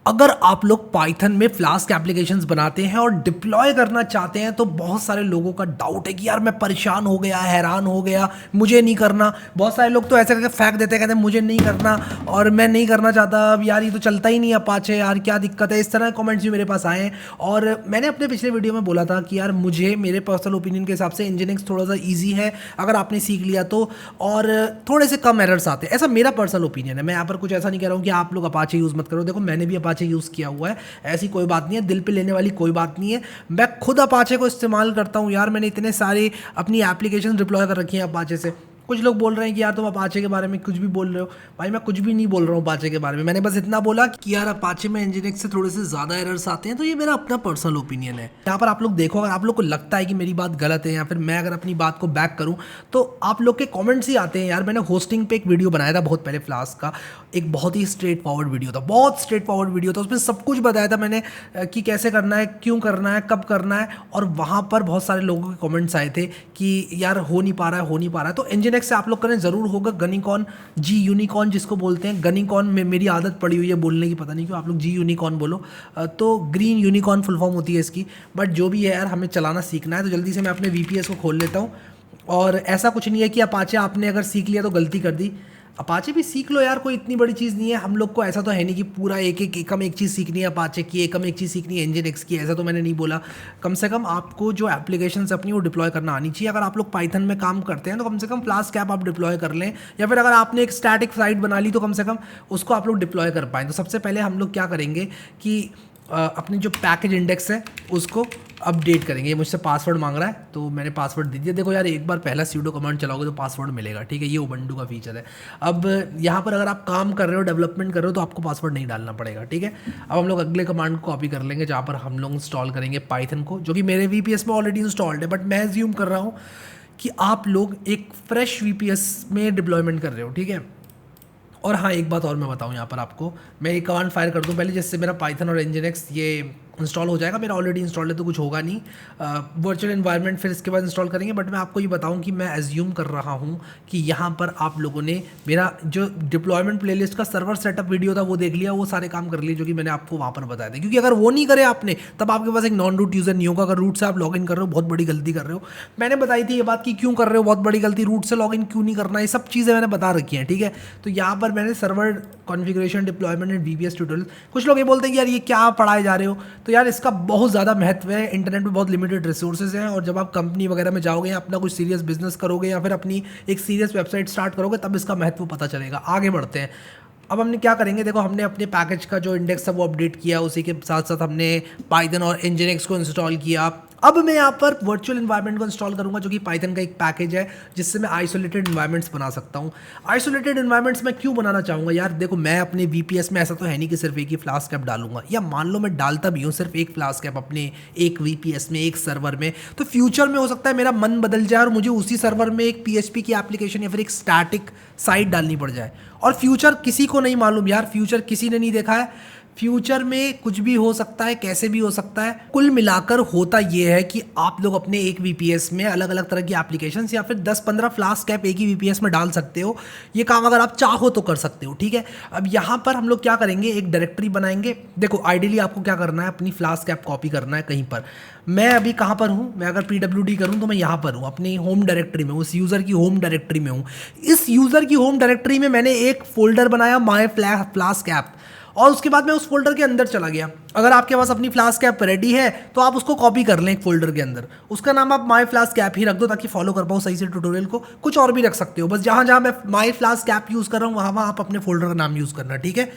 अगर आप लोग पाइथन में फ्लास्क एप्लीकेशंस बनाते हैं और डिप्लॉय करना चाहते हैं तो बहुत सारे लोगों का डाउट है कि यार मैं परेशान हो गया, हैरान हो गया, मुझे नहीं करना। बहुत सारे लोग तो ऐसे करके फेंक देते हैं, कहते हैं मुझे नहीं करना और मैं नहीं करना चाहता, अब यार ये तो चलता ही नहीं अपाचे, यार क्या दिक्कत है। इस तरह के कमेंट्स भी मेरे पास आए हैं और मैंने अपने पिछले वीडियो में बोला था कि यार मुझे मेरे पर्सनल ओपिनियन के हिसाब से इंजीनियरिंग थोड़ा सा ईजी है अगर आपने सीख लिया तो, और थोड़े से कम एरर्स आते हैं, ऐसा मेरा पर्सनल ओपिनियन है। मैं यहाँ पर कुछ ऐसा नहीं कह रहा हूँ कि आप लोग अपाचे यूज़ मत करो। देखो मैंने भी अपाचे यूज़ किया हुआ है, ऐसी कोई बात नहीं है, दिल पे लेने वाली कोई बात नहीं है। मैं खुद अपाचे को इस्तेमाल करता हूँ यार, मैंने इतने सारे अपनी एप्लीकेशन डिप्लॉय कर रखी हैं अपाचे से। कुछ लोग बोल रहे हैं कि यार तुम अपाचे के बारे में कुछ भी बोल रहे हो। भाई मैं कुछ भी नहीं बोल रहा हूँ अपाचे के बारे में, मैंने बस इतना बोला कि यार अपाचे में इंजीनियरिंग से थोड़े से ज़्यादा एरर्स आते हैं, तो ये मेरा अपना पर्सनल ओपिनियन है। यहाँ पर आप लोग देखो, अगर आप लोग को लगता है कि मेरी बात गलत है या फिर मैं अगर अपनी बात को बैक करूँ तो आप लोग के कॉमेंट्स ही आते हैं। यार मैंने होस्टिंग पे एक वीडियो बनाया था बहुत पहले फ्लास्क का, एक बहुत ही स्ट्रेट फॉरवर्ड वीडियो था, बहुत स्ट्रेट फॉरवर्ड वीडियो था, उसमें सब कुछ बताया था मैंने कि कैसे करना है, क्यों करना है, कब करना है। और वहाँ पर बहुत सारे लोगों के कमेंट्स आए थे कि यार हो नहीं पा रहा है, हो नहीं पा रहा है। तो इंजीनियरिंग से आप लोग करें, ज़रूर होगा। गनीकॉन, जी यूनिकॉर्न जिसको बोलते हैं, गनीकॉन में मेरी आदत पड़ी हुई है बोलने की, पता नहीं क्यों आप लोग जी यूनिकॉर्न बोलो, तो ग्रीन यूनिकॉर्न फुल फॉर्म होती है इसकी। बट जो भी है यार, हमें चलाना सीखना है, तो जल्दी से मैं अपने वीपीएस को खोल लेता हूँ। और ऐसा कुछ नहीं है कि अपाचे आपने अगर सीख लिया तो गलती कर दी, अपाचे भी सीख लो यार, कोई इतनी बड़ी चीज़ नहीं है। हम लोग को ऐसा तो है नहीं कि पूरा एकम एक चीज़ सीखनी है अपाचे की, एकम एक चीज़ सीखनी है इंजीनियरिंग की, ऐसा तो मैंने नहीं बोला। कम से कम आपको जो एप्लीकेशंस अपनी वो डिप्लॉय करना आनी चाहिए। अगर आप लोग पाइथन में काम करते हैं तो कम से कम फ्लास्क ऐप आप डिप्लॉय कर लें, या फिर अगर आपने एक स्टैटिक साइट बना ली तो कम से कम उसको आप लोग डिप्लॉय कर पाएँ। तो सबसे पहले हम लोग क्या करेंगे कि अपनी जो पैकेज इंडेक्स है उसको अपडेट करेंगे। ये मुझसे पासवर्ड मांग रहा है तो मैंने पासवर्ड दे दिया। देखो यार, एक बार पहला सूडो कमांड चलाओगे तो पासवर्ड मिलेगा, ठीक है, ये उबंटू का फीचर है। अब यहाँ पर अगर आप काम कर रहे हो, डेवलपमेंट कर रहे हो, तो आपको पासवर्ड नहीं डालना पड़ेगा, ठीक है। अब हम लोग अगले कमांड को कॉपी कर लेंगे जहाँ पर हम लोग इंस्टॉल करेंगे पाइथन को, जो कि मेरे वीपीएस में ऑलरेडी इंस्टॉल्ड है, बट मैं एज्यूम कर रहा हूँ कि आप लोग एक फ्रेश वीपीएस में डिप्लॉयमेंट कर रहे हो, ठीक है। और हाँ, एक बात और मैं बताऊँ यहाँ पर आपको, मैं एक कमांड फायर कर दूँ पहले, जिससे मेरा पाइथन और इंजीनियरिंग ये इंस्टॉल हो जाएगा। मेरा ऑलरेडी इंस्टॉल्ड है तो कुछ होगा नहीं। वर्चुअल एनवायरनमेंट फिर इसके बाद इंस्टॉल करेंगे। बट मैं आपको ये बताऊं कि मैं एज्यूम कर रहा हूं कि यहाँ पर आप लोगों ने मेरा जो डिप्लॉयमेंट प्लेलिस्ट का सर्वर सेटअप वीडियो था वो देख लिया, वो सारे काम कर लिए जो कि मैंने आपको वहाँ पर बताया था। क्योंकि अगर वो नहीं करे आपने, तब आपके पास एक नॉन रूट यूज़र नहीं होगा। अगर रूट से आप लॉगिन कर रहे हो, बहुत बड़ी गलती कर रहे हो। मैंने बताई थी ये बात कि क्यों कर रहे हो बहुत बड़ी गलती, रूट से लॉगिन क्यों नहीं करना, ये सब चीज़ें मैंने बता रखी हैं, ठीक है। तो यहाँ पर मैंने server configuration, deployment and VPS tutorial. कुछ लोग ये बोलते हैं कि यार ये क्या पढ़ाए जा रहे हो, तो यार इसका बहुत ज़्यादा महत्व है। इंटरनेट में बहुत लिमिटेड रिसोर्सेज हैं, और जब आप कंपनी वगैरह में जाओगे या अपना कुछ सीरियस बिजनेस करोगे या फिर अपनी एक सीरियस वेबसाइट स्टार्ट करोगे, तब इसका महत्व पता चलेगा। आगे बढ़ते हैं। अब हमने क्या करेंगे, देखो हमने अपने पैकेज का जो इंडेक्स था वो अपडेट किया, उसी के साथ साथ हमने पाइथन और इंजीनियरिंग को इंस्टॉल किया। अब मैं यहाँ पर वर्चुअल एनवायरनमेंट को इंस्टॉल करूँगा, जो कि पाइथन का एक पैकेज है जिससे मैं आइसोलेटेड एनवायरनमेंट्स बना सकता हूँ। आइसोलेटेड एनवायरनमेंट्स मैं क्यों बनाना चाहूँगा यार, देखो मैं अपने वीपीएस में ऐसा तो है नहीं कि सिर्फ एक ही फ्लास्क ऐप डालूंगा, या मान लो मैं डालता भी हूँ सिर्फ एक फ्लास्क ऐप अपने एक वीपीएस में, एक सर्वर में, तो फ्यूचर में हो सकता है मेरा मन बदल जाए और मुझे उसी सर्वर में एक पीएचपी की एप्लीकेशन या फिर एक स्टैटिक साइट डालनी पड़ जाए। और फ्यूचर किसी को नहीं मालूम यार, फ्यूचर किसी ने नहीं देखा है। फ्यूचर में कुछ भी हो सकता है, कैसे भी हो सकता है। कुल मिलाकर होता यह है कि आप लोग अपने एक वीपीएस में अलग अलग तरह की एप्लीकेशंस या फिर 10-15 फ्लास्क ऐप एक ही वीपीएस में डाल सकते हो। ये काम अगर आप चाहो तो कर सकते हो, ठीक है। अब यहाँ पर हम लोग क्या करेंगे, एक डायरेक्टरी बनाएंगे। देखो आइडियली आपको क्या करना है, अपनी फ्लास्क ऐप कॉपी करना है कहीं पर। मैं अभी कहाँ पर हूँ, मैं अगर PWD करूँ तो मैं यहाँ पर हूँ, अपनी होम डायरेक्टरी में, उस यूज़र की होम डायरेक्टरी में हूँ। इस यूज़र की होम डायरेक्टरी में मैंने एक फोल्डर बनाया, माई फ्लास्क ऐप, और उसके बाद मैं उस फोल्डर के अंदर चला गया। अगर आपके पास अपनी फ्लास्क ऐप रेडी है तो आप उसको कॉपी कर लें एक फोल्डर के अंदर, उसका नाम आप माई फ्लास्क ऐप ही रख दो ताकि फॉलो कर पाओ सही से ट्यूटोरियल को। कुछ और भी रख सकते हो, बस जहाँ जहाँ मैं माई फ्लास्क ऐप यूज़ कर रहा हूँ वहाँ आप अपने फोल्डर का नाम यूज़ करना, ठीक है।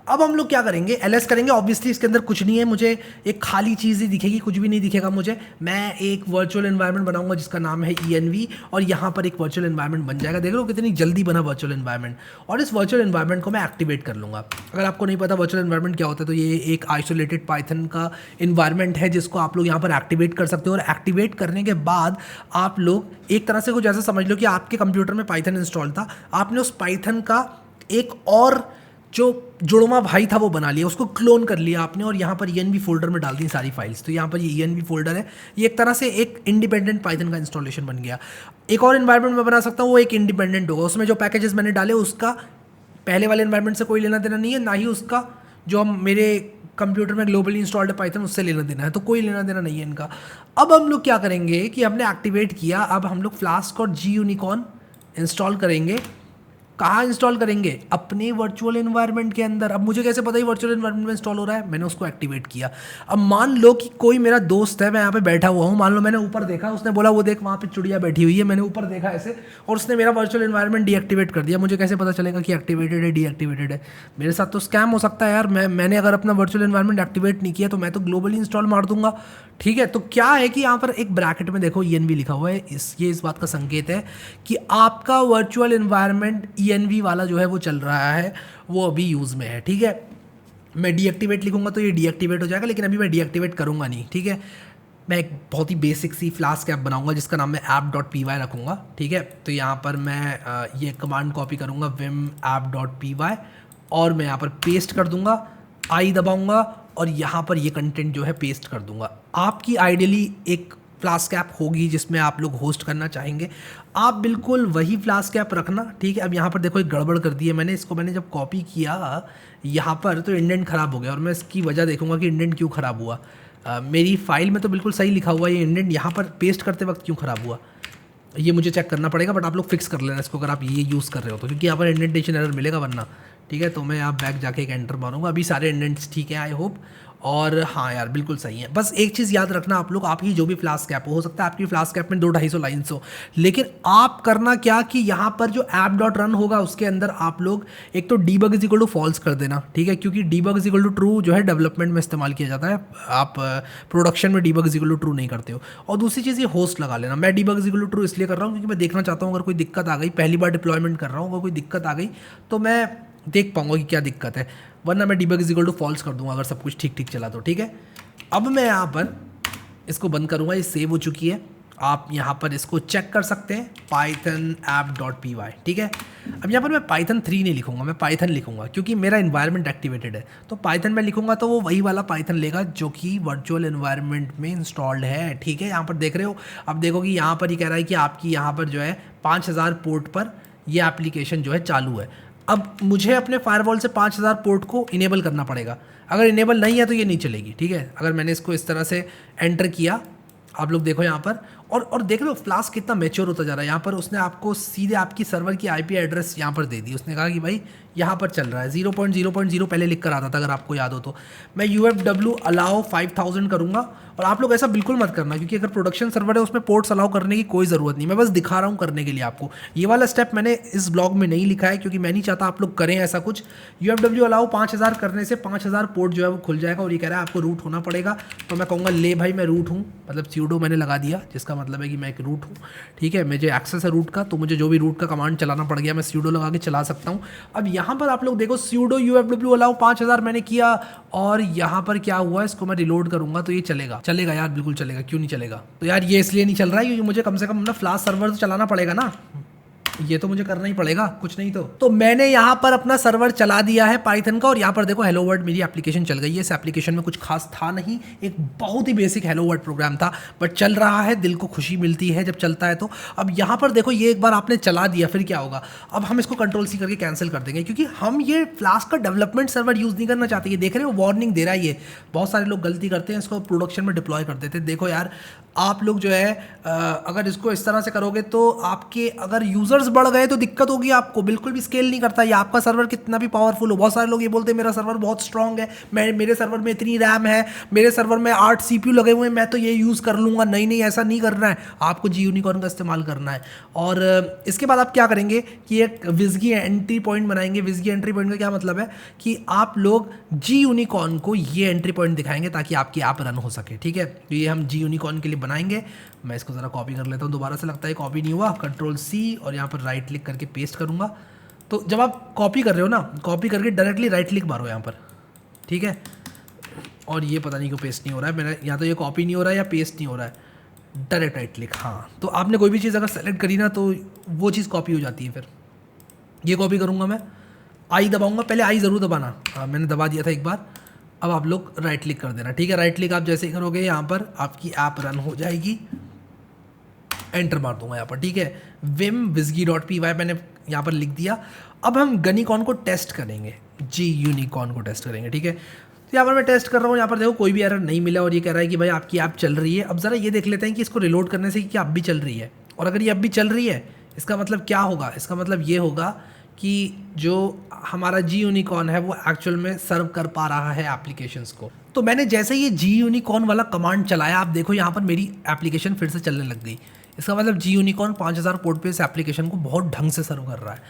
अब हम लोग क्या करेंगे, एलएस करेंगे। ऑब्वियसली इसके अंदर कुछ नहीं है, मुझे एक खाली चीज़ ही दिखेगी, कुछ भी नहीं दिखेगा मुझे। मैं एक वर्चुअल एनवायरनमेंट बनाऊंगा जिसका नाम है ENV, और यहाँ पर एक वर्चुअल एनवायरनमेंट बन जाएगा। देख लो कितनी जल्दी बना वर्चुअल एनवायरनमेंट। और इस वर्चुअल एनवायरनमेंट को मैं एक्टिवेट कर लूँगा। अगर आपको नहीं पता वर्चुअल एनवायरनमेंट क्या होता है, तो ये एक आइसोलेटेड पाइथन का इन्वायरमेंट है जिसको आप लोग यहाँ पर एक्टिवेट कर सकते हो। और एक्टिवेट करने के बाद आप लोग एक तरह से कुछ ऐसा समझ लो कि आपके कंप्यूटर में पाइथन इंस्टॉल था, आपने उस पाइथन का एक और जो जुड़वा भाई था वो बना लिया, उसको क्लोन कर लिया आपने, और यहाँ पर ENV फोल्डर में डाल दी सारी फाइल्स। तो यहाँ पर ये ENV फोल्डर है, ये एक तरह से एक इंडिपेंडेंट पाइथन का इंस्टॉलेशन बन गया। एक और एनवायरनमेंट मैं बना सकता हूँ, वो एक इंडिपेंडेंट होगा, उसमें जो पैकेजेस मैंने डाले उसका पहले वाले एनवायरनमेंट से कोई लेना देना नहीं है, ना ही उसका जो हम मेरे कंप्यूटर में ग्लोबली इंस्टॉल्ड है पाइथन, उससे लेना देना है, तो कोई लेना देना नहीं है इनका। अब हम लोग क्या करेंगे कि हमने एक्टिवेट किया, अब हम लोग फ्लास्क और जी यूनिकॉर्न इंस्टॉल करेंगे। कहाँ इंस्टॉल करेंगे? अपने वर्चुअल एनवायरनमेंट के अंदर। अब मुझे कैसे पता ही वर्चुअल एनवायरनमेंट में इंस्टॉल हो रहा है? मैंने उसको एक्टिवेट किया। अब मान लो कि कोई मेरा दोस्त है, मैं यहाँ पे बैठा हुआ हूँ, मान लो मैंने ऊपर देखा, उसने बोला वो देख वहाँ पे चिड़िया बैठी हुई है, मैंने ऊपर देखा ऐसे, और उसने मेरा वर्चुअल एनवायरनमेंट डीएक्टिवेट कर दिया। मुझे कैसे पता चलेगा कि एक्टिवेटेड है डीएक्टिवेटेड है? मेरे साथ तो स्कैम हो सकता है यार। मैंने अगर अपना वर्चुअल एनवायरनमेंट एक्टिवेट नहीं किया तो मैं तो ग्लोबली इंस्टॉल मार दूंगा। ठीक है, तो क्या है कि यहाँ पर एक ब्रैकेट में देखो ENV लिखा हुआ है, ये इस बात का संकेत है कि आपका वर्चुअल एनवायरनमेंट ENV वाला जो है वो चल रहा है, वो अभी यूज़ में है। ठीक है, मैं डीएक्टिवेट लिखूंगा तो ये डीएक्टिवेट हो जाएगा, लेकिन अभी मैं डीएक्टिवेट करूंगा नहीं। ठीक है, मैं एक बहुत ही बेसिक सी फ्लास्क ऐप बनाऊंगा जिसका नाम मैं app.py रखूंगा। ठीक है, तो यहाँ पर मैं ये कमांड कॉपी करूंगा vim app.py, और मैं यहाँ पर पेस्ट कर दूंगा, आई दबाऊंगा, और यहाँ पर ये कंटेंट जो है पेस्ट कर दूंगा। आपकी आइडियली एक फ्लास्क ऐप होगी जिसमें आप लोग होस्ट करना चाहेंगे, आप बिल्कुल वही फ्लास्क ऐप रखना। ठीक है, अब यहाँ पर देखो एक गड़बड़ कर दी है मैंने, इसको मैंने जब कॉपी किया यहाँ पर तो इंडेंट ख़राब हो गया, और मैं इसकी वजह देखूंगा कि इंडेंट क्यों ख़राब हुआ। मेरी फाइल में तो बिल्कुल सही लिखा हुआ है, ये इंडेंट यहाँ पर पेस्ट करते वक्त क्यों ख़राब हुआ, ये मुझे चेक करना पड़ेगा। बट आप लोग फिक्स कर लेना इसको अगर आप ये यूज़ कर रहे हो तो, क्योंकि यहाँ पर इंडेंटेशन एरर मिलेगा वरना। ठीक है, तो मैं आप बैक जाके एक एंटर मारूंगा। अभी सारे इंडेंट्स ठीक है आई होप, और हाँ यार बिल्कुल सही है। बस एक चीज़ याद रखना आप लोग, आपकी जो भी फ्लास्क ऐप हो सकता है आपकी फ्लास्क ऐप में 200-250 लाइन्स हो, लेकिन आप करना क्या कि यहाँ पर जो ऐप डॉट रन होगा उसके अंदर आप लोग एक तो debug is equal to false कर देना। ठीक है, क्योंकि debug is equal to true जो है डेवलपमेंट में इस्तेमाल किया जाता है, आप प्रोडक्शन में debug is equal to true नहीं करते हो। और दूसरी चीज़ ये होस्ट लगा लेना। मैं debug is equal to true इसलिए कर रहा हूँ क्योंकि मैं देखना चाहता हूँ अगर कोई दिक्कत आ गई, पहली बार डिप्लॉयमेंट कर रहा हूँ, अगर कोई दिक्कत आ गई तो मैं देख पाऊंगा कि क्या दिक्कत है, वरना मैं debug is equal to false कर दूंगा अगर सब कुछ ठीक ठीक चला तो। ठीक है, अब मैं यहाँ पर इसको बंद करूँगा, ये सेव हो चुकी है। आप यहाँ पर इसको चेक कर सकते हैं python app.py। ठीक है, अब यहाँ पर मैं पाइथन 3 नहीं लिखूंगा, मैं पाइथन लिखूंगा क्योंकि मेरा इन्वायरमेंट एक्टिवेटेड है। तो पाइथन में लिखूंगा तो वो वही वाला पाइथन लेगा जो कि वर्चुअल एनवायरनमेंट में इंस्टॉल्ड है। ठीक है, यहाँ पर देख रहे हो, अब देखो कि यहाँ पर ही कह रहा है कि आपकी यहाँ पर जो है 5000 पोर्ट पर ये एप्लीकेशन जो है चालू है। अब मुझे अपने फायरवॉल से 5000 पोर्ट को इनेबल करना पड़ेगा, अगर इनेबल नहीं है तो ये नहीं चलेगी। ठीक है, अगर मैंने इसको इस तरह से एंटर किया, आप लोग देखो यहाँ पर, और देख लो फ्लास्क कितना मैच्योर होता जा रहा है। यहाँ पर उसने आपको सीधे आपकी सर्वर की IP एड्रेस यहाँ पर दे दी, उसने कहा कि भाई यहाँ पर चल रहा है। 0.0.0 पहले लिख कर आता था अगर आपको याद हो तो। मैं UFW अलाउ 5000 करूँगा, और आप लोग ऐसा बिल्कुल मत करना क्योंकि अगर प्रोडक्शन सर्वर है उसमें पोर्ट्स अलाउ करने की कोई ज़रूरत नहीं, मैं बस दिखा रहा हूँ करने के लिए आपको। ये वाला स्टेप मैंने इस ब्लॉग में नहीं लिखा है क्योंकि मैं नहीं चाहता आप लोग करें ऐसा कुछ। UFW अलाउ 5000 करने से 5000 पोर्ट जो है वो खुल जाएगा, और ये कह रहा है आपको रूट होना पड़ेगा। तो मैं कहूँगा ले भाई मैं रूट हूँ, मतलब सूडो मैंने लगा दिया जिसका मतलब है कि मैं एक रूट हूँ। ठीक है, मुझे एक्सेस है रूट का, तो मुझे जो भी रूट का कमांड चलाना पड़ गया मैं सूडो लगा के चला सकता हूँ। अब यहाँ पर आप लोग देखो सूडो UFW अलाउ 5000 मैंने किया, और यहाँ पर क्या हुआ, इसको मैं रिलोड करूँगा तो ये चलेगा। चलेगा यार, बिल्कुल चलेगा, क्यों नहीं चलेगा। तो यार ये इसलिए नहीं चल रहा है क्योंकि मुझे कम से कम ना फ्लास्क सर्वर तो चलाना पड़ेगा ना, ये तो मुझे करना ही पड़ेगा, कुछ नहीं तो मैंने यहाँ पर अपना सर्वर चला दिया है पाइथन का, और यहाँ पर देखो हेलो वर्ल्ड मेरी एप्लीकेशन चल गई है। इस एप्लीकेशन में कुछ खास था नहीं, एक बहुत ही बेसिक हेलो वर्ल्ड प्रोग्राम था, बट चल रहा है, दिल को खुशी मिलती है जब चलता है तो। अब यहाँ पर देखो ये एक बार आपने चला दिया फिर क्या होगा, अब हम इसको Ctrl+C करके कैंसिल कर देंगे क्योंकि हम ये फ्लास्क का डेवलपमेंट सर्वर यूज़ नहीं करना चाहते। ये देख रहे हो वार्निंग दे रहा है, ये बहुत सारे लोग गलती करते हैं, इसको प्रोडक्शन में डिप्लॉय कर देते हैं। देखो यार आप लोग जो है अगर इसको इस तरह से करोगे तो आपके अगर यूज़र्स बढ़ गए तो दिक्कत होगी आपको, बिल्कुल भी स्केल नहीं करता ये आपका सर्वर कितना भी पावरफुल हो। बहुत सारे लोग ये बोलते हैं मेरा सर्वर बहुत स्ट्रांग है, मेरे सर्वर में इतनी रैम है, मेरे सर्वर में 8 CPU लगे हुए हैं, मैं तो ये यूज़ कर लूँगा। नहीं नहीं, ऐसा नहीं करना है, आपको जी यूनिकॉर्न का इस्तेमाल करना है। और इसके बाद आप क्या करेंगे कि एक विजगी एंट्री पॉइंट बनाएंगे। विजगी एंट्री पॉइंट का क्या मतलब है कि आप लोग जी यूनिकॉर्न को ये एंट्री पॉइंट दिखाएंगे ताकि आपकी ऐप रन हो सके। ठीक है, तो ये हम जी यूनिकॉर्न के लिए बनाएंगे। मैं इसको ज़रा कॉपी कर लेता हूँ दोबारा से, लगता है कॉपी नहीं हुआ। Ctrl+C और यहाँ पर राइट क्लिक करके पेस्ट करूँगा। तो जब आप कॉपी कर रहे हो ना, कॉपी करके डायरेक्टली राइट क्लिक मारो यहाँ पर। ठीक है, और ये पता नहीं क्यों पेस्ट नहीं हो रहा है मेरा, या तो ये कॉपी नहीं हो रहा है या पेस्ट नहीं हो रहा है, डायरेक्ट राइट क्लिक। हाँ, तो आपने कोई भी चीज़ अगर सेलेक्ट करी ना तो वो चीज़ कॉपी हो जाती है। फिर ये कॉपी करूँगा मैं, आई दबाऊँगा, पहले आई ज़रूर दबाना, मैंने दबा दिया था एक बार। अब आप लोग राइट क्लिक कर देना। ठीक है, राइट क्लिक आप जैसे ही करोगे यहाँ पर आपकी ऐप रन हो जाएगी। एंटर मार दूंगा यहाँ पर। ठीक है, vim visgy.py मैंने यहाँ पर लिख दिया। अब हम गनीकॉन को टेस्ट करेंगे। जी यूनिकॉर्न को टेस्ट करेंगे, ठीक है। तो यहाँ पर मैं टेस्ट कर रहा हूँ, यहाँ पर देखो कोई भी एरर नहीं मिला और ये कह रहा है कि भाई आपकी ऐप चल रही है। अब ज़रा ये देख लेते हैं कि इसको रिलोड करने से क्या अब भी चल रही है, और अगर ये अब भी चल रही है इसका मतलब क्या होगा, इसका मतलब ये होगा कि जो हमारा जी यूनिकॉर्न है वो एक्चुअल में सर्व कर पा रहा है एप्लीकेशंस को। तो मैंने जैसे ये जी यूनिकॉर्न वाला कमांड चलाया, आप देखो यहाँ पर मेरी एप्लीकेशन फिर से चलने लग गई। इसका मतलब जी यूनिकॉर्न 5000 पोर्ट पे इस एप्लीकेशन को बहुत ढंग से सर्व कर रहा है।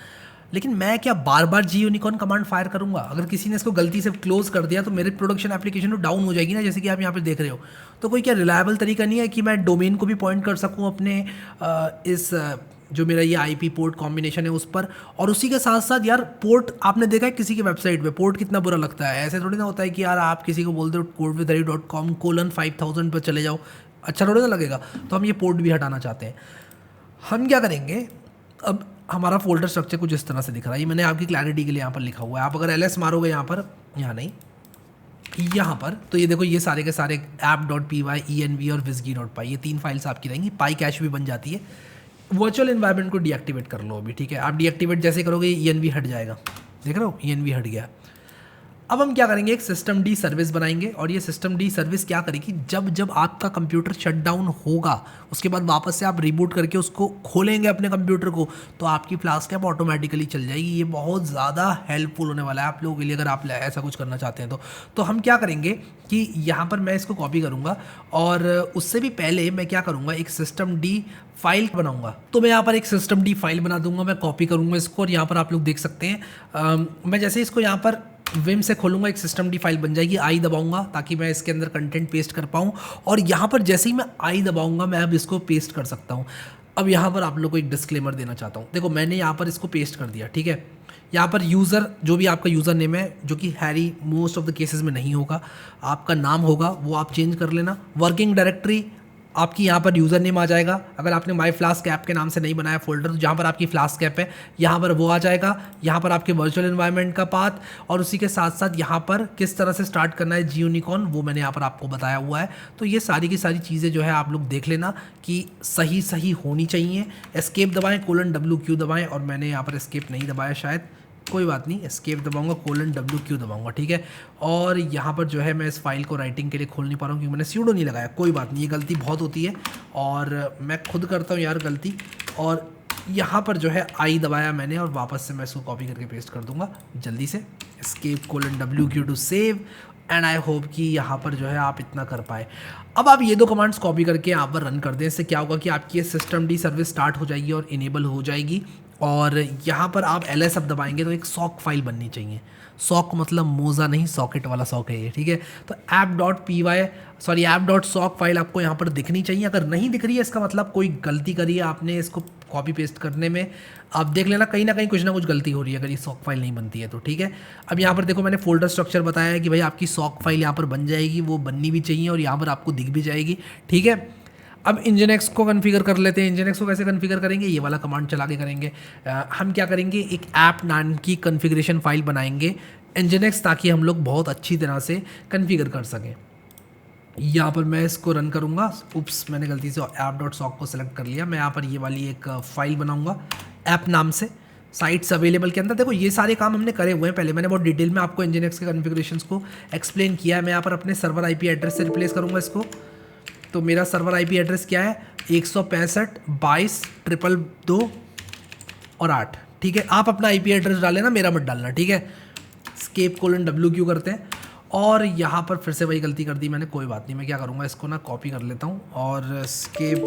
लेकिन मैं क्या बार बार जी यूनिकॉर्न कमांड फायर करूंगा? अगर किसी ने इसको गलती से क्लोज कर दिया तो मेरे प्रोडक्शन एप्लीकेशन तो डाउन हो जाएगी ना, जैसे कि आप यहाँ पे देख रहे हो। तो कोई क्या रिलायबल तरीका नहीं है कि मैं डोमेन को भी पॉइंट कर सकूँ अपने इस जो मेरा ये आईपी पोर्ट कॉम्बिनेशन है उस पर, और उसी के साथ साथ यार पोर्ट आपने देखा है किसी की वेबसाइट पे पोर्ट कितना बुरा लगता है। ऐसे थोड़ी ना होता है कि यार आप किसी को बोलते हो codewithhari.com:5000 पर चले जाओ, अच्छा थोड़ी ना लगेगा। तो हम ये पोर्ट भी हटाना चाहते हैं। हम क्या करेंगे, अब हमारा फोल्डर स्ट्रक्चर कुछ इस तरह से दिख रहा है। ये मैंने आपकी क्लैरिटी के लिए यहाँ पर लिखा हुआ है। आप अगर ls मारोगे यहाँ पर, यहाँ नहीं यहाँ पर, तो ये देखो ये सारे के सारे app.py, env और wizgy.py ये 3 फाइल्स आपकी रहेंगी। पाई कैश भी बन जाती है। वर्चुअल एनवायरनमेंट को डीएक्टिवेट कर लो अभी, ठीक है। आप डीएक्टिवेट जैसे करोगे env हट जाएगा, देख रहे हो env हट गया। अब हम क्या करेंगे, एक सिस्टम डी सर्विस बनाएंगे, और ये सिस्टम डी सर्विस क्या करेगी, जब जब आपका कंप्यूटर शट डाउन होगा उसके बाद वापस से आप रिबूट करके उसको खोलेंगे अपने कंप्यूटर को, तो आपकी फ्लास्क ऐप ऑटोमेटिकली चल जाएगी। ये बहुत ज़्यादा हेल्पफुल होने वाला है आप लोगों के लिए, अगर आप ऐसा कुछ करना चाहते हैं तो हम क्या करेंगे कि यहाँ पर मैं इसको कॉपी करूँगा, और उससे भी पहले मैं क्या करूँगा, एक सिस्टम डी फाइल बनाऊंगा। तो मैं यहाँ पर एक सिस्टम डी फाइल बना दूंगा, मैं कॉपी करूँगा इसको, और यहाँ पर आप लोग देख सकते हैं मैं जैसे इसको यहाँ पर विम से खोलूंगा एक सिस्टम डी फाइल बन जाएगी। आई दबाऊंगा ताकि मैं इसके अंदर कंटेंट पेस्ट कर पाऊँ, और यहाँ पर जैसे ही मैं आई दबाऊंगा मैं अब इसको पेस्ट कर सकता हूँ। अब यहाँ पर आप लोग को एक डिस्क्लेमर देना चाहता हूँ। देखो मैंने यहाँ पर इसको पेस्ट कर दिया, ठीक है। यहाँ पर यूज़र जो भी आपका यूज़र नेम है, जो कि Harry most of the cases में नहीं होगा, आपका नाम होगा वो आप चेंज कर लेना। वर्किंग डायरेक्टरी आपकी यहाँ पर यूज़र नेम आ जाएगा। अगर आपने माई फ्लास्क ऐप के नाम से नहीं बनाया फोल्डर, तो जहाँ पर आपकी फ्लास्क ऐप है यहाँ पर वो आ जाएगा। यहाँ पर आपके वर्चुअल एनवायरनमेंट का पाथ, और उसी के साथ साथ यहाँ पर किस तरह से स्टार्ट करना है जी यूनिकॉर्न, वो मैंने यहाँ पर आपको बताया हुआ है। तो ये सारी की सारी चीज़ें जो है आप लोग देख लेना कि सही सही होनी चाहिए। एस्केप दबाएँ, :WQ दबाएँ, और मैंने यहाँ पर एस्केप नहीं दबाया शायद, कोई बात नहीं, एस्केप दबाऊंगा, :WQ दबाऊंगा, ठीक है। और यहाँ पर जो है मैं इस फाइल को राइटिंग के लिए खोल नहीं पा रहा हूँ क्योंकि मैंने सूडो नहीं लगाया। कोई बात नहीं, ये गलती बहुत होती है और मैं खुद करता हूँ यार गलती। और यहाँ पर जो है आई दबाया मैंने, और वापस से मैं इसको कॉपी करके पेस्ट कर दूंगा जल्दी से, escape :WQ to save. And I hope कि यहाँ पर जो है आप इतना कर पाए। अब आप ये 2 कमांड्स कॉपी करके यहाँ पर रन कर दें। इससे क्या होगा कि आपकी ये सिस्टम डी सर्विस स्टार्ट हो जाएगी और इनेबल हो जाएगी। और यहाँ पर आप ls अब दबाएंगे तो एक सॉक फाइल बननी चाहिए। सॉक मतलब मोज़ा नहीं, सॉकेट वाला सॉक है ये, ठीक है। तो app.sock फाइल आपको यहाँ पर दिखनी चाहिए। अगर नहीं दिख रही है इसका मतलब कोई गलती करी है आपने इसको कॉपी पेस्ट करने में। आप देख लेना कहीं ना कहीं कुछ ना कुछ गलती हो रही है अगर ये सॉक फाइल नहीं बनती है तो, ठीक है। अब यहाँ पर देखो मैंने फोल्डर स्ट्रक्चर बताया है कि भाई आपकी सॉक फाइल यहाँ पर बन जाएगी, वो बननी भी चाहिए और यहाँ पर आपको दिख भी जाएगी, ठीक है। अब इंजनएक्स को कॉन्फ़िगर कर लेते हैं। इंजनएक्स को कैसे कॉन्फ़िगर करेंगे, ये वाला कमांड चला के करेंगे। हम क्या करेंगे, एक ऐप नाम की कॉन्फ़िगरेशन फाइल बनाएंगे इंजनएक्स, ताकि हम लोग बहुत अच्छी तरह से कॉन्फ़िगर कर सकें। यहाँ पर मैं इसको रन करूँगा। उप्स, मैंने गलती से app.sock को सेलेक्ट कर लिया। मैं यहाँ पर ये वाली एक फ़ाइल बनाऊँगा ऐप नाम से, साइट्स अवेलेबल के अंदर। देखो ये सारे काम हमने करे हुए हैं पहले, मैंने बहुत डिटेल में आपको इंजनएक्स के कॉन्फ़िगरेशंस को एक्सप्लेन किया है। मैं यहाँ पर अपने सर्वर IP एड्रेस से रिप्लेस करूँगा इसको। तो मेरा सर्वर IP एड्रेस क्या है, 165.22.2 और 8, ठीक है। आप अपना IP एड्रेस डालें ना, मेरा मत डालना, ठीक है। एस्केप :WQ करते हैं, और यहाँ पर फिर से वही गलती कर दी मैंने, कोई बात नहीं। मैं क्या करूँगा, इसको ना कॉपी कर लेता हूँ, और एस्केप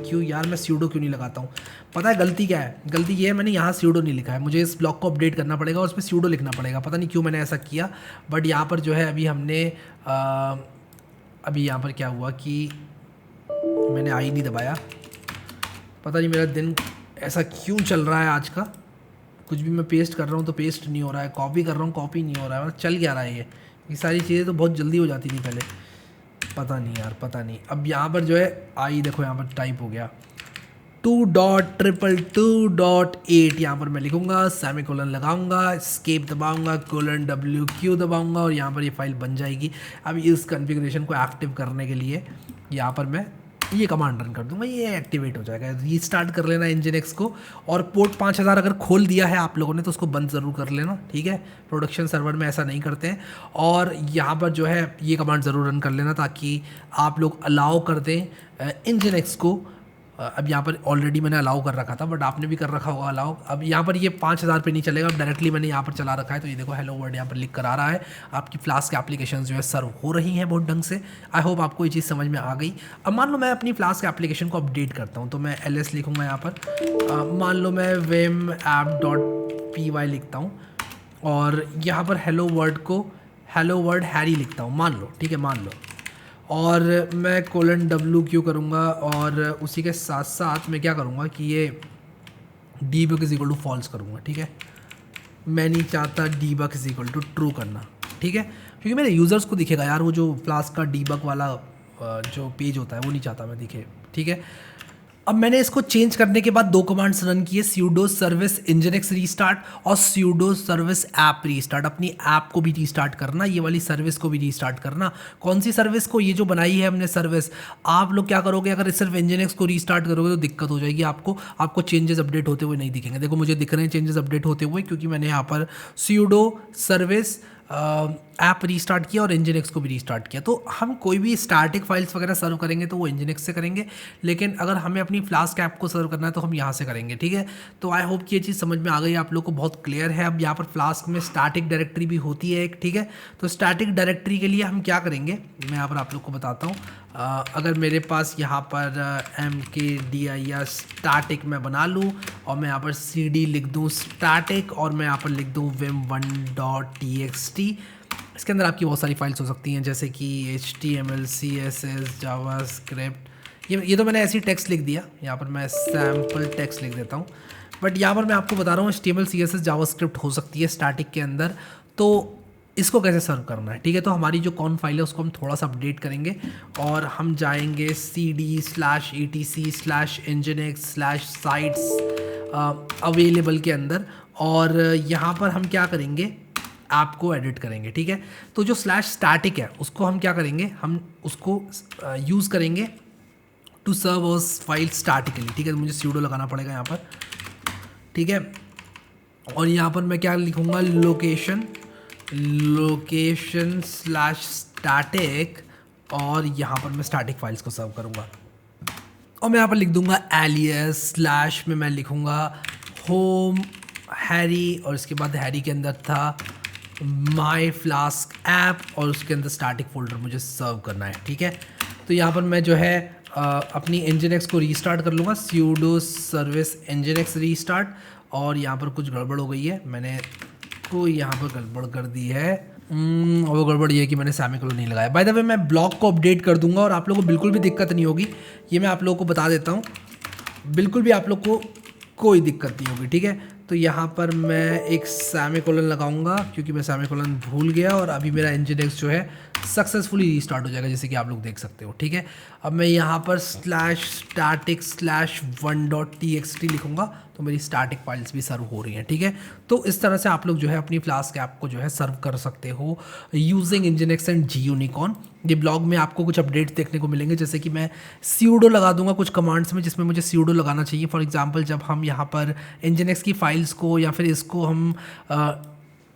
:Q, यार मैं सूडो क्यों नहीं लगाता हूँ, पता है गलती क्या है, गलती ये है मैंने यहाँ सूडो नहीं लिखा है। मुझे इस ब्लॉक को अपडेट करना पड़ेगा और उसमें सूडो लिखना पड़ेगा, पता नहीं क्यों मैंने ऐसा किया। बट यहाँ पर जो है अभी हमने अभी यहाँ पर क्या हुआ कि मैंने आई नहीं दबाया, पता नहीं मेरा दिन ऐसा क्यों चल रहा है आज का। कुछ भी मैं पेस्ट कर रहा हूँ तो पेस्ट नहीं हो रहा है, कॉपी कर रहा हूँ कॉपी नहीं हो रहा है, मतलब चल क्या रहा है ये सारी चीज़ें तो बहुत जल्दी हो जाती थी पहले, पता नहीं यार पता नहीं। अब यहाँ पर जो है आई देखो यहाँ पर टाइप हो गया 2.222.8, यहाँ पर मैं लिखूँगा, सेमीकोलन लगाऊंगा, एस्केप दबाऊंगा, :WQ दबाऊंगा, और यहाँ पर ये फाइल बन जाएगी। अब इस कॉन्फ़िगरेशन को एक्टिव करने के लिए यहाँ पर मैं ये कमांड रन कर दूंगा, ये एक्टिवेट हो जाएगा। रीस्टार्ट कर लेना इंजन को, और पोर्ट 5000 अगर खोल दिया है आप लोगों ने तो उसको बंद ज़रूर कर लेना, ठीक है। प्रोडक्शन सर्वर में ऐसा नहीं करते हैं। और यहाँ पर जो है ये कमांड ज़रूर रन कर लेना ताकि आप लोग अलाउ कर दें इंजन को। अब यहाँ पर ऑलरेडी मैंने अलाउ कर रखा था, बट आपने भी कर रखा होगा अलाउ। अब यहाँ पर ये 5000 पे नहीं चलेगा, अब डायरेक्टली मैंने यहाँ पर चला रखा है, तो ये देखो हेलो वर्ल्ड यहाँ पर लिख कर आ रहा है। आपकी फ्लास्क एप्लीकेशन जो है सर्व हो रही हैं बहुत ढंग से। आई होप आपको ये चीज़ समझ में आ गई। अब मान लो मैं अपनी फ्लास्क एप्लीकेशन को अपडेट करता हूँ, तो मैं ls लिखूँगा यहाँ पर। मान लो मैं vim.app.py लिखता हूँ, और यहाँ पर हेलो वर्ल्ड को हेलो वर्ल्ड हैरी लिखता हूँ, मान लो, ठीक है, मान लो। और मैं :w करूँगा, और उसी के साथ साथ मैं क्या करूँगा कि ये debug is equal to false करूँगा, ठीक है। मैं नहीं चाहता debug is equal to true करना, ठीक है, क्योंकि मेरे यूज़र्स को दिखेगा यार वो जो फ्लास्क का debug वाला जो पेज होता है वो नहीं चाहता मैं दिखे, ठीक है। अब मैंने इसको चेंज करने के बाद दो कमांड्स रन किए, sudo service nginx रीस्टार्ट और sudo service app रीस्टार्ट। अपनी ऐप को भी रीस्टार्ट करना, ये वाली सर्विस को भी रीस्टार्ट करना। कौन सी सर्विस को? ये जो बनाई है हमने सर्विस। आप लोग क्या करोगे, अगर सिर्फ nginx को रीस्टार्ट करोगे तो दिक्कत हो जाएगी आपको चेंजेस अपडेट होते हुए नहीं दिखेंगे। देखो मुझे दिख रहे हैं चेंजेस अपडेट होते हुए, क्योंकि मैंने यहाँ पर sudo service ऐप रीस्टार्ट किया और nginx को भी रीस्टार्ट किया। तो हम कोई भी स्टैटिक फाइल्स वगैरह सर्व करेंगे तो वो nginx से करेंगे, लेकिन अगर हमें अपनी फ्लास्क ऐप को सर्व करना है तो हम यहाँ से करेंगे, ठीक है। तो आई होप कि ये चीज़ समझ में आ गई, आप लोग को बहुत क्लियर है। अब यहाँ पर फ्लास्क में स्टैटिक डायरेक्टरी भी होती है एक, ठीक है। तो स्टैटिक डायरेक्टरी के लिए हम क्या करेंगे, मैं यहाँ पर आप लोग को बताता हूँ। अगर मेरे पास यहाँ पर mkdir स्टैटिक मैं बना लूँ, और मैं यहाँ पर cd लिख दूँ स्टैटिक, और मैं यहाँ पर लिख दूँ vim1.txt। इसके अंदर आपकी बहुत सारी फाइल्स हो सकती हैं, जैसे कि HTML, CSS, जावास्क्रिप्ट। ये तो मैंने ऐसी टेक्स्ट लिख दिया, यहाँ पर मैं सैम्पल टेक्स्ट लिख देता हूँ। बट यहाँ पर मैं आपको बता रहा हूँ HTML, CSS, जावास्क्रिप्ट हो सकती है स्टैटिक के अंदर। तो इसको कैसे सर्व करना है, ठीक है। तो हमारी जो कॉन फाइल है उसको हम थोड़ा सा अपडेट करेंगे, और हम जाएंगे cd/etc/nginx/sites अवेलेबल के अंदर, और यहाँ पर हम क्या करेंगे, ऐप को एडिट करेंगे, ठीक है। तो जो /static है उसको हम क्या करेंगे, हम उसको यूज़ करेंगे to serve us file statically, ठीक है। तो मुझे sudo लगाना पड़ेगा यहाँ पर, ठीक है। और यहाँ पर मैं क्या लिखूँगा, लोकेशन/static, और यहाँ पर मैं स्टैटिक फाइल्स को सर्व करूँगा। और मैं यहाँ पर लिख दूँगा alias/ में मैं लिखूँगा होम हैरी, और इसके बाद हैरी के अंदर था माई फ्लास्क ऐप, और उसके अंदर स्टैटिक फोल्डर मुझे सर्व करना है, ठीक है। तो यहाँ पर मैं जो है अपनी nginx को रीस्टार्ट कर लूँगा, sudo service nginx रीस्टार्ट। और यहाँ पर कुछ गड़बड़ हो गई है, मैंने कोई यहाँ पर गड़बड़ कर दी है। वो गड़बड़ ये है कि मैंने सेमीकोलन नहीं लगाया। बाय द वे मैं ब्लॉक को अपडेट कर दूंगा और आप लोगों को बिल्कुल भी दिक्कत नहीं होगी, ये मैं आप लोगों को बता देता हूँ, बिल्कुल भी आप लोग को कोई दिक्कत नहीं होगी, ठीक है। तो यहाँ पर मैं एक सेमीकोलन लगाऊंगा, क्योंकि मैं सेमीकोलन भूल गया, और अभी मेरा nginx जो है सक्सेसफुली रीस्टार्ट हो जाएगा, जैसे कि आप लोग देख सकते हो, ठीक है। अब मैं यहाँ पर /static/1.txt लिखूंगा, तो मेरी स्टैटिक फाइल्स भी सर्व हो रही हैं, ठीक है। तो इस तरह से आप लोग जो है अपनी फ्लास्क ऐप को जो है सर्व कर सकते हो यूजिंग nginx एंड gUnicorn। ये ब्लॉग में आपको कुछ अपडेट्स देखने को मिलेंगे, जैसे कि मैं sudo लगा दूंगा कुछ कमांड्स में, जिसमें मुझे sudo लगाना चाहिए। फॉर एग्जांपल जब हम यहाँ पर nginx की फाइल्स को या फिर इसको हम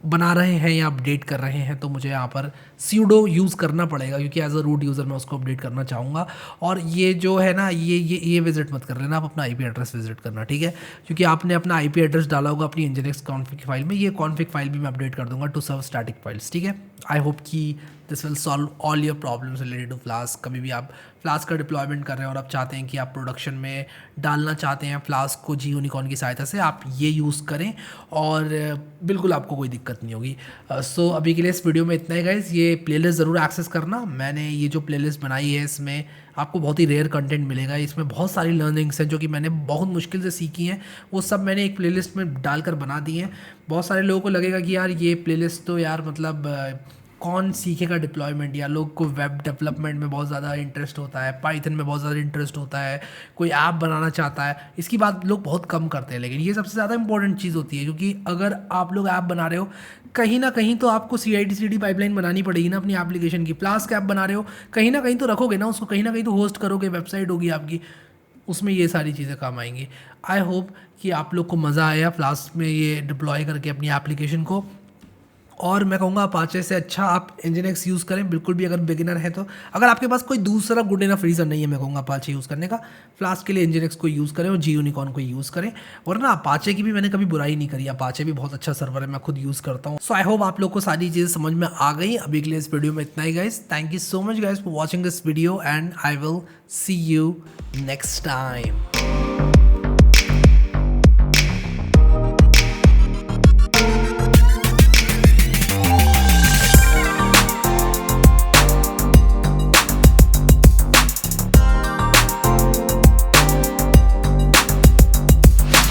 बना रहे हैं या अपडेट कर रहे हैं, तो मुझे यहाँ पर sudo यूज़ करना पड़ेगा, क्योंकि एज अ रूट यूज़र मैं उसको अपडेट करना चाहूँगा। और ये जो है ना, ये विजिट मत कर लेना, आप अपना IP एड्रेस विजिट करना, ठीक है, क्योंकि आपने अपना IP एड्रेस डाला होगा अपनी nginx कॉन्फ़िग फाइल में। ये कॉन्फ़िग फाइल भी मैं अपडेट कर दूंगा टू सर्व स्टैटिक फाइल्स, ठीक है। आई होप कि this will solve all your problems related to Flask. कभी भी आप फ्लास्क का डिप्लॉयमेंट कर रहे हैं और आप चाहते हैं कि आप प्रोडक्शन में डालना चाहते हैं फ्लास्क को gUnicorn की सहायता से, आप ये यूज़ करें और बिल्कुल आपको कोई दिक्कत नहीं होगी। सो अभी के लिए इस वीडियो में इतना ही गाइस। ये प्लेलिस्ट ज़रूर एक्सेस करना। मैंने ये जो प्लेलिस्ट बनाई है इसमें आपको बहुत ही रेयर कंटेंट मिलेगा। इसमें बहुत सारी लर्निंग्स हैं जो कि मैंने बहुत मुश्किल से सीखी हैं, वो सब मैंने एक प्लेलिस्ट में डालकर बना दी हैं। बहुत सारे लोगों को लगेगा कि यार ये प्लेलिस्ट तो यार मतलब कौन सीखेगा डिप्लॉयमेंट, या लोग को वेब डेवलपमेंट में बहुत ज़्यादा इंटरेस्ट होता है, पाइथन में बहुत ज़्यादा इंटरेस्ट होता है, कोई ऐप बनाना चाहता है, इसकी बात लोग बहुत कम करते हैं। लेकिन ये सबसे ज़्यादा इंपॉर्टेंट चीज़ होती है, क्योंकि अगर आप लोग ऐप बना रहे हो कहीं ना कहीं तो आपको CI/CD पाइपलाइन बनानी पड़ेगी ना अपनी एप्लीकेशन की। फ्लास्क ऐप बना रहे हो, कहीं ना कहीं तो रखोगे ना उसको, कहीं ना कहीं तो होस्ट करोगे, वेबसाइट होगी आपकी, उसमें ये सारी चीज़ें काम आएंगी। आई होप कि आप लोग को मज़ा आया फ्लास्क में ये डिप्लॉय करके अपनी एप्लीकेशन को। और मैं कहूँगा अपाचे से अच्छा आप Nginx यूज़ करें, बिल्कुल भी अगर बिगिनर है तो। अगर आपके पास कोई दूसरा गुड इनफ रीज़न नहीं है, मैं कहूँगा अपाचे यूज़ करने का, फ्लास्क के लिए Nginx को यूज़ करें और GUnicorn को यूज़ करें। वरना अपाचे की भी मैंने कभी बुराई नहीं करी, अपाचे भी बहुत अच्छा सर्वर है, मैं खुद यूज़ करता हूँ। सो आई होप आप लोग को सारी चीज़ें समझ में आ गई। अभी के लिए इस वीडियो में इतना ही guys. Thank you so much guys for watching this video and I will see you next time.